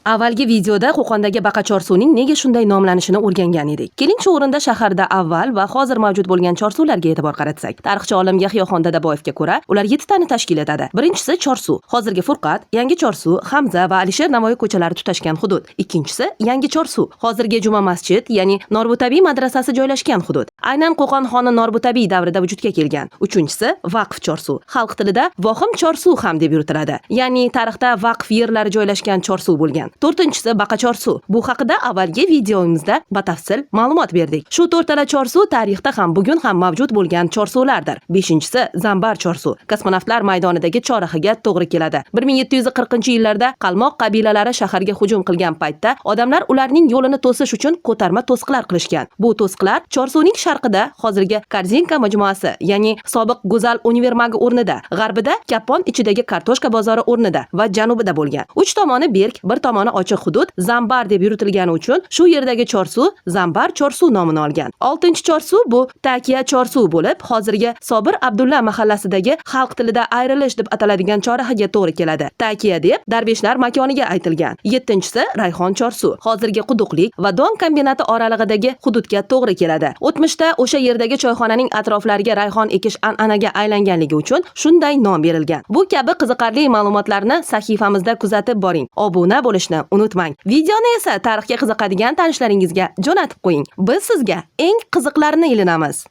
Avvalgi videoda Qo'qondagi Baqachor suvning nega shunday nomlanishini o'rgangan edik. Keling shu o'rinda shaharda avval va hozir mavjud bo'lgan chorsuvlarga e'tibor qaratsak. Tarixchi olim Yahyoxon Dadaboyevga ko'ra, ular 7 tani tashkil etadi. Birinchisi Chorsuv, hozirgi Furqat, Yangi Chorsuv, Hamza va Alisher Navoiy ko'chalari tutashgan hudud. Ikkinchisi Yangi Chorsuv, hozirgi Juma masjid, ya'ni Norbutabiy madrasasi joylashgan hudud. Aynan Qo'qon xoni Norbutabiy davrida vujudga kelgan. Uchinchisi Vaqf Chorsuv, xalq tilida Vohim Chorsuv ham deb yuritiladi. Ya'ni tarixda vaqf yerlari joylashgan chorsuv bo'lgan. To'rtinchisi Baqachor suv. Bu haqida avvalgi videomizda batafsil ma'lumot berdik. Shu to'rtala chorsuv tarixda ham bugun ham mavjud bo'lgan chorsuvlardir. Beshinchisi Zambar chorsuv. Kosmonavtlar maydonidagi choraxiga to'g'ri keladi. 1740-yillarda Qalmoq qabilalari shaharga hujum qilgan paytda odamlar ularning yo'lini to'sish uchun ko'tarma to'siqlar qilishgan. Bu to'siqlar chorsuvning sharqida hozirgi Korzinka majmuasi, ya'ni sobiq Go'zal univermagi o'rnida, g'arbida Kapon ichidagi kartoshka bozori o'rnida va janubida bo'lgan. Uch tomoni berk, bir tomoni ochiq hudud Zambar deb yuritilgani uchun shu yerdagi chorsuv Zambar chorsuv nomini olgan. 6-chorsuv bu Takiya chorsuv bo'lib, hozirgi Sobir Abdulla mahallasidagi xalq tilida ayrilish deb ataladigan choraxiga to'g'ri keladi. Takiya deb Darveshlar makoniga aytilgan. 7-chisi Rayhon chorsuv, hozirgi Quduqlik va Don kombinati oralig'idagi hududga to'g'ri keladi. O'tmishda o'sha yerdagi choyxonaning atroflariga rayhon ekish an'anaga aylanganligi uchun shunday nom berilgan. Bu kabi qiziqarli ma'lumotlarni sahifamizda kuzatib boring. Obuna bo'lishni unutmang. Videoni esa tarixga qiziqadigan tanishlaringizga jo'natib qo'ying. Biz sizga eng qiziqlarini ilinamiz.